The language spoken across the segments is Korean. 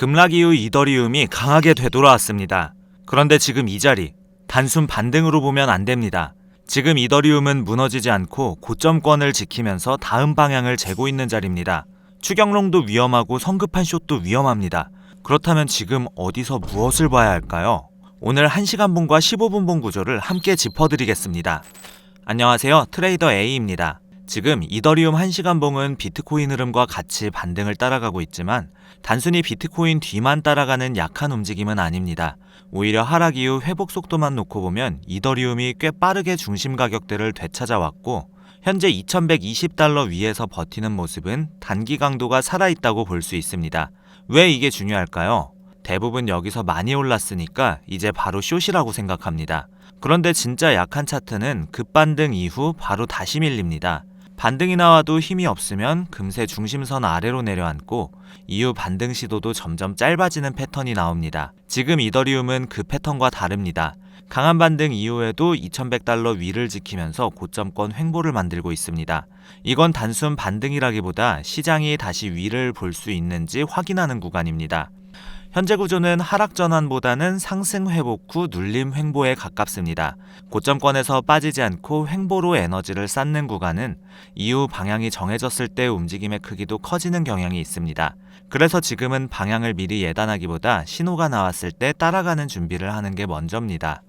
급락 이후 이더리움이 강하게 되돌아왔습니다. 그런데 지금 이 자리, 단순 반등으로 보면 안 됩니다. 지금 이더리움은 무너지지 않고 고점권을 지키면서 다음 방향을 재고 있는 자리입니다. 추격롱도 위험하고 성급한 숏도 위험합니다. 그렇다면 지금 어디서 무엇을 봐야 할까요? 오늘 1시간봉과 15분봉 구조를 함께 짚어드리겠습니다. 안녕하세요, 트레이더 A입니다. 지금 이더리움 1시간봉은 비트코인 흐름과 같이 반등을 따라가고 있지만 단순히 비트코인 뒤만 따라가는 약한 움직임은 아닙니다. 오히려 하락 이후 회복 속도만 놓고 보면 이더리움이 꽤 빠르게 중심 가격대를 되찾아왔고 현재 2120달러 위에서 버티는 모습은 단기 강도가 살아있다고 볼 수 있습니다. 왜 이게 중요할까요? 대부분 여기서 많이 올랐으니까 이제 바로 숏이라고 생각합니다. 그런데 진짜 약한 차트는 급반등 이후 바로 다시 밀립니다. 반등이 나와도 힘이 없으면 금세 중심선 아래로 내려앉고 이후 반등 시도도 점점 짧아지는 패턴이 나옵니다. 지금 이더리움은 그 패턴과 다릅니다. 강한 반등 이후에도 2100달러 위를 지키면서 고점권 횡보를 만들고 있습니다. 이건 단순 반등이라기보다 시장이 다시 위를 볼 수 있는지 확인하는 구간입니다. 현재 구조는 하락 전환보다는 상승 회복 후 눌림 횡보에 가깝습니다. 고점권에서 빠지지 않고 횡보로 에너지를 쌓는 구간은 이후 방향이 정해졌을 때 움직임의 크기도 커지는 경향이 있습니다. 그래서 지금은 방향을 미리 예단하기보다 신호가 나왔을 때 따라가는 준비를 하는 게 먼저입니다.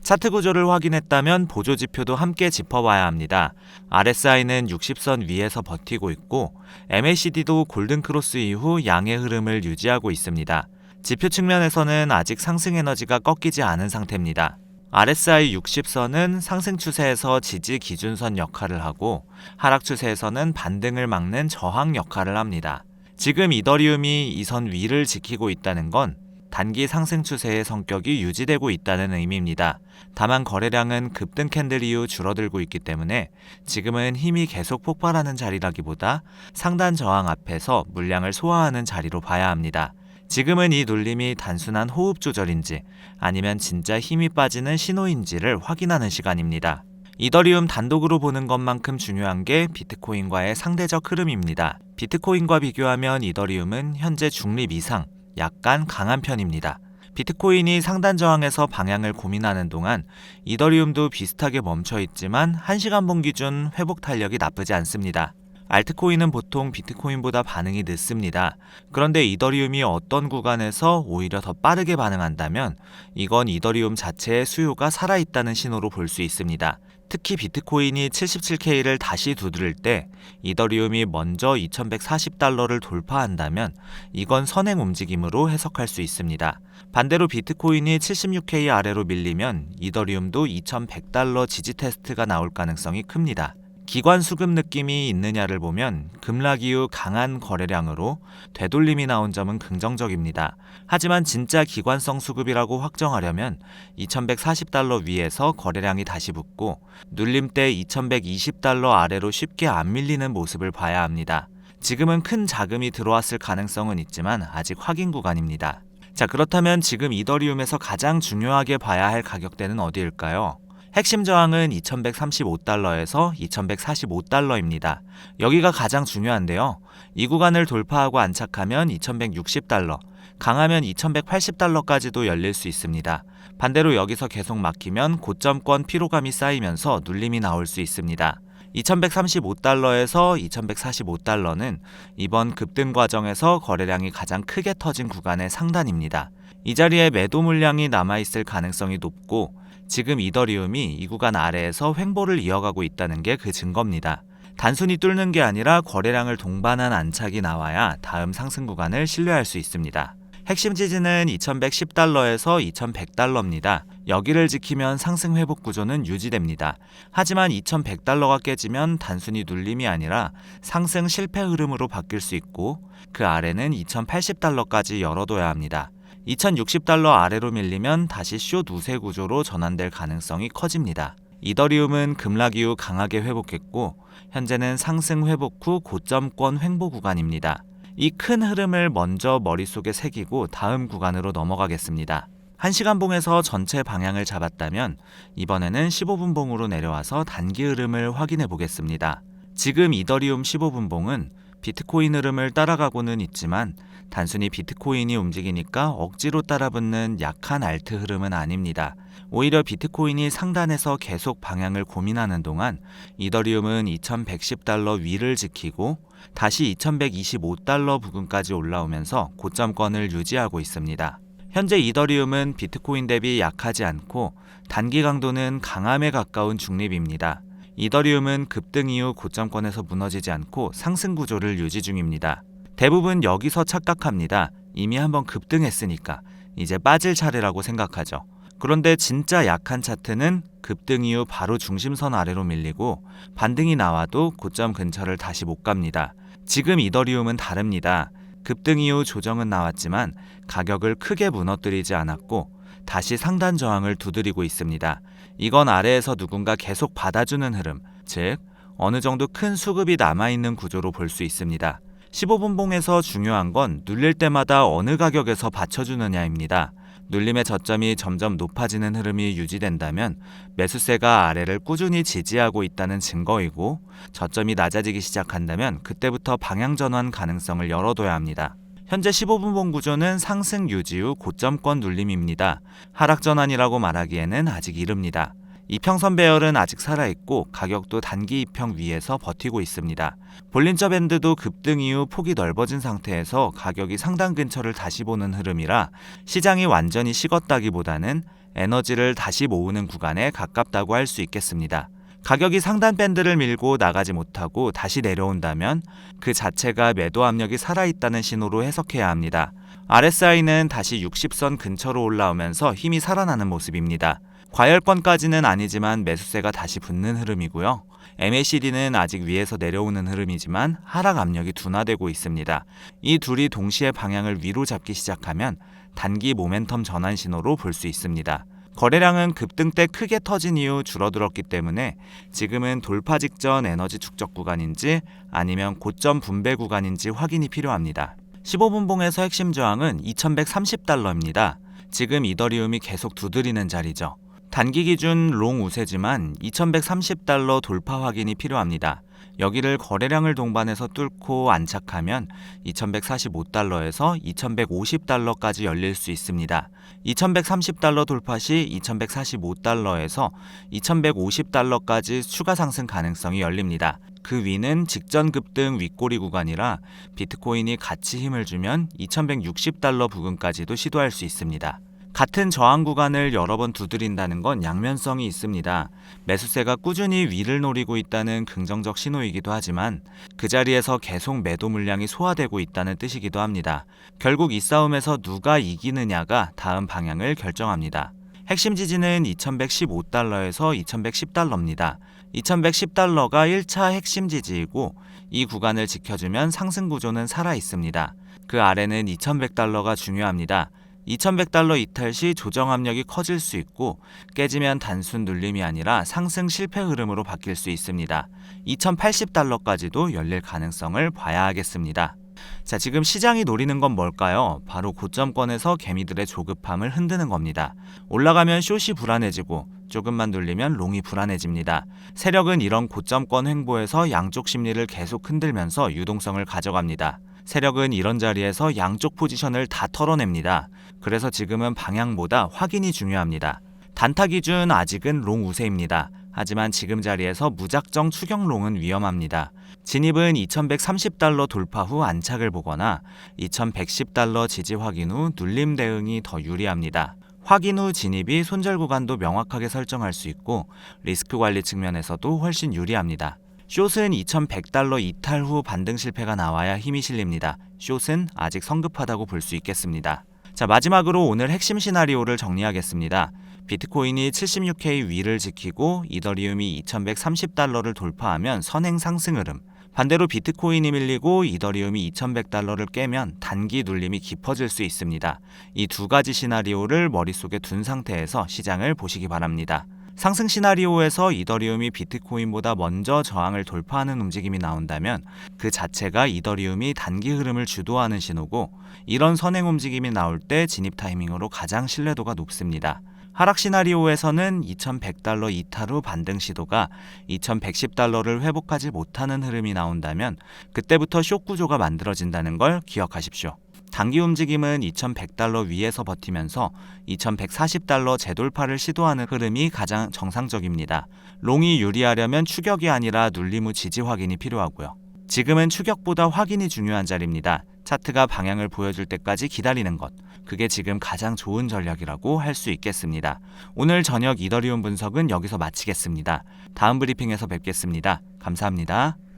차트 구조를 확인했다면 보조 지표도 함께 짚어봐야 합니다. RSI는 60선 위에서 버티고 있고 MACD도 골든크로스 이후 양의 흐름을 유지하고 있습니다. 지표 측면에서는 아직 상승 에너지가 꺾이지 않은 상태입니다. RSI 60선은 상승 추세에서 지지 기준선 역할을 하고 하락 추세에서는 반등을 막는 저항 역할을 합니다. 지금 이더리움이 이 선 위를 지키고 있다는 건 단기 상승 추세의 성격이 유지되고 있다는 의미입니다. 다만 거래량은 급등 캔들 이후 줄어들고 있기 때문에 지금은 힘이 계속 폭발하는 자리라기보다 상단 저항 앞에서 물량을 소화하는 자리로 봐야 합니다. 지금은 이 눌림이 단순한 호흡 조절인지 아니면 진짜 힘이 빠지는 신호인지를 확인하는 시간입니다. 이더리움 단독으로 보는 것만큼 중요한 게 비트코인과의 상대적 흐름입니다. 비트코인과 비교하면 이더리움은 현재 중립 이상 약간 강한 편입니다. 비트코인이 상단 저항에서 방향을 고민하는 동안 이더리움도 비슷하게 멈춰 있지만 1시간봉 기준 회복 탄력이 나쁘지 않습니다. 알트코인은 보통 비트코인보다 반응이 늦습니다. 그런데 이더리움이 어떤 구간에서 오히려 더 빠르게 반응한다면 이건 이더리움 자체의 수요가 살아있다는 신호로 볼 수 있습니다. 특히 비트코인이 77K를 다시 두드릴 때 이더리움이 먼저 2140달러를 돌파한다면 이건 선행 움직임으로 해석할 수 있습니다. 반대로 비트코인이 76K 아래로 밀리면 이더리움도 2100달러 지지 테스트가 나올 가능성이 큽니다. 기관 수급 느낌이 있느냐를 보면 급락 이후 강한 거래량으로 되돌림이 나온 점은 긍정적입니다. 하지만 진짜 기관성 수급이라고 확정하려면 2140달러 위에서 거래량이 다시 붙고 눌림 때 2120달러 아래로 쉽게 안 밀리는 모습을 봐야 합니다. 지금은 큰 자금이 들어왔을 가능성은 있지만 아직 확인 구간입니다. 자, 그렇다면 지금 이더리움에서 가장 중요하게 봐야 할 가격대는 어디일까요? 핵심 저항은 2135달러에서 2145달러입니다. 여기가 가장 중요한데요. 이 구간을 돌파하고 안착하면 2160달러, 강하면 2180달러까지도 열릴 수 있습니다. 반대로 여기서 계속 막히면 고점권 피로감이 쌓이면서 눌림이 나올 수 있습니다. 2135달러에서 2145달러는 이번 급등 과정에서 거래량이 가장 크게 터진 구간의 상단입니다. 이 자리에 매도 물량이 남아있을 가능성이 높고 지금 이더리움이 이 구간 아래에서 횡보를 이어가고 있다는 게 그 증거입니다. 단순히 뚫는 게 아니라 거래량을 동반한 안착이 나와야 다음 상승 구간을 신뢰할 수 있습니다. 핵심 지지는 2110달러에서 2100달러입니다. 여기를 지키면 상승 회복 구조는 유지됩니다. 하지만 2100달러가 깨지면 단순히 눌림이 아니라 상승 실패 흐름으로 바뀔 수 있고 그 아래는 2080달러까지 열어둬야 합니다. 2060달러 아래로 밀리면 다시 숏 우세 구조로 전환될 가능성이 커집니다. 이더리움은 급락 이후 강하게 회복했고 현재는 상승 회복 후 고점권 횡보 구간입니다. 이 큰 흐름을 먼저 머릿속에 새기고 다음 구간으로 넘어가겠습니다. 1시간봉에서 전체 방향을 잡았다면 이번에는 15분봉으로 내려와서 단기 흐름을 확인해 보겠습니다. 지금 이더리움 15분봉은 비트코인 흐름을 따라가고는 있지만 단순히 비트코인이 움직이니까 억지로 따라붙는 약한 알트 흐름은 아닙니다. 오히려 비트코인이 상단에서 계속 방향을 고민하는 동안 이더리움은 2110달러 위를 지키고 다시 2125달러 부근까지 올라오면서 고점권을 유지하고 있습니다. 현재 이더리움은 비트코인 대비 약하지 않고 단기 강도는 강함에 가까운 중립입니다. 이더리움은 급등 이후 고점권에서 무너지지 않고 상승 구조를 유지 중입니다. 대부분 여기서 착각합니다. 이미 한번 급등했으니까 이제 빠질 차례라고 생각하죠. 그런데 진짜 약한 차트는 급등 이후 바로 중심선 아래로 밀리고 반등이 나와도 고점 근처를 다시 못 갑니다. 지금 이더리움은 다릅니다. 급등 이후 조정은 나왔지만 가격을 크게 무너뜨리지 않았고 다시 상단 저항을 두드리고 있습니다. 이건 아래에서 누군가 계속 받아주는 흐름, 즉 어느 정도 큰 수급이 남아있는 구조로 볼 수 있습니다. 15분봉에서 중요한 건 눌릴 때마다 어느 가격에서 받쳐주느냐입니다. 눌림의 저점이 점점 높아지는 흐름이 유지된다면 매수세가 아래를 꾸준히 지지하고 있다는 증거이고, 저점이 낮아지기 시작한다면 그때부터 방향 전환 가능성을 열어둬야 합니다. 현재 15분봉 구조는 상승 유지 후 고점권 눌림입니다. 하락 전환이라고 말하기에는 아직 이릅니다. 이평선 배열은 아직 살아있고 가격도 단기 이평 위에서 버티고 있습니다. 볼린저 밴드도 급등 이후 폭이 넓어진 상태에서 가격이 상단 근처를 다시 보는 흐름이라 시장이 완전히 식었다기보다는 에너지를 다시 모으는 구간에 가깝다고 할 수 있겠습니다. 가격이 상단 밴드를 밀고 나가지 못하고 다시 내려온다면 그 자체가 매도 압력이 살아있다는 신호로 해석해야 합니다. RSI는 다시 60선 근처로 올라오면서 힘이 살아나는 모습입니다. 과열권까지는 아니지만 매수세가 다시 붙는 흐름이고요. MACD는 아직 위에서 내려오는 흐름이지만 하락 압력이 둔화되고 있습니다. 이 둘이 동시에 방향을 위로 잡기 시작하면 단기 모멘텀 전환 신호로 볼 수 있습니다. 거래량은 급등 때 크게 터진 이후 줄어들었기 때문에 지금은 돌파 직전 에너지 축적 구간인지 아니면 고점 분배 구간인지 확인이 필요합니다. 15분봉에서 핵심 저항은 2130달러입니다. 지금 이더리움이 계속 두드리는 자리죠. 단기 기준 롱 우세지만 2130달러 돌파 확인이 필요합니다. 여기를 거래량을 동반해서 뚫고 안착하면 2145달러에서 2150달러까지 열릴 수 있습니다. 2130달러 돌파 시 2145달러에서 2150달러까지 추가 상승 가능성이 열립니다. 그 위는 직전 급등 윗꼬리 구간이라 비트코인이 같이 힘을 주면 2160달러 부근까지도 시도할 수 있습니다. 같은 저항 구간을 여러 번 두드린다는 건 양면성이 있습니다. 매수세가 꾸준히 위를 노리고 있다는 긍정적 신호이기도 하지만 그 자리에서 계속 매도 물량이 소화되고 있다는 뜻이기도 합니다. 결국 이 싸움에서 누가 이기느냐가 다음 방향을 결정합니다. 핵심 지지는 2115달러에서 2110달러입니다. 2110달러가 1차 핵심 지지이고 이 구간을 지켜주면 상승 구조는 살아 있습니다. 그 아래는 2100달러가 중요합니다. 2100달러 이탈 시 조정 압력이 커질 수 있고 깨지면 단순 눌림이 아니라 상승 실패 흐름으로 바뀔 수 있습니다. 2080달러까지도 열릴 가능성을 봐야 하겠습니다. 자, 지금 시장이 노리는 건 뭘까요? 바로 고점권에서 개미들의 조급함을 흔드는 겁니다. 올라가면 숏이 불안해지고 조금만 눌리면 롱이 불안해집니다. 세력은 이런 고점권 횡보에서 양쪽 심리를 계속 흔들면서 유동성을 가져갑니다. 세력은 이런 자리에서 양쪽 포지션을 다 털어냅니다. 그래서 지금은 방향보다 확인이 중요합니다. 단타 기준 아직은 롱 우세입니다. 하지만 지금 자리에서 무작정 추격 롱은 위험합니다. 진입은 2130달러 돌파 후 안착을 보거나 2110달러 지지 확인 후 눌림 대응이 더 유리합니다. 확인 후 진입이 손절 구간도 명확하게 설정할 수 있고 리스크 관리 측면에서도 훨씬 유리합니다. 숏은 2100달러 이탈 후 반등 실패가 나와야 힘이 실립니다. 숏은 아직 성급하다고 볼 수 있겠습니다. 자, 마지막으로 오늘 핵심 시나리오를 정리하겠습니다. 비트코인이 76K 위를 지키고 이더리움이 2130달러를 돌파하면 선행 상승 흐름, 반대로 비트코인이 밀리고 이더리움이 2100달러를 깨면 단기 눌림이 깊어질 수 있습니다. 이 두 가지 시나리오를 머릿속에 둔 상태에서 시장을 보시기 바랍니다. 상승 시나리오에서 이더리움이 비트코인보다 먼저 저항을 돌파하는 움직임이 나온다면 그 자체가 이더리움이 단기 흐름을 주도하는 신호고, 이런 선행 움직임이 나올 때 진입 타이밍으로 가장 신뢰도가 높습니다. 하락 시나리오에서는 2100달러 이탈 후 반등 시도가 2110달러를 회복하지 못하는 흐름이 나온다면 그때부터 숏 구조가 만들어진다는 걸 기억하십시오. 단기 움직임은 2100달러 위에서 버티면서 2140달러 재돌파를 시도하는 흐름이 가장 정상적입니다. 롱이 유리하려면 추격이 아니라 눌림 후 지지 확인이 필요하고요. 지금은 추격보다 확인이 중요한 자리입니다. 차트가 방향을 보여줄 때까지 기다리는 것. 그게 지금 가장 좋은 전략이라고 할 수 있겠습니다. 오늘 저녁 이더리움 분석은 여기서 마치겠습니다. 다음 브리핑에서 뵙겠습니다. 감사합니다.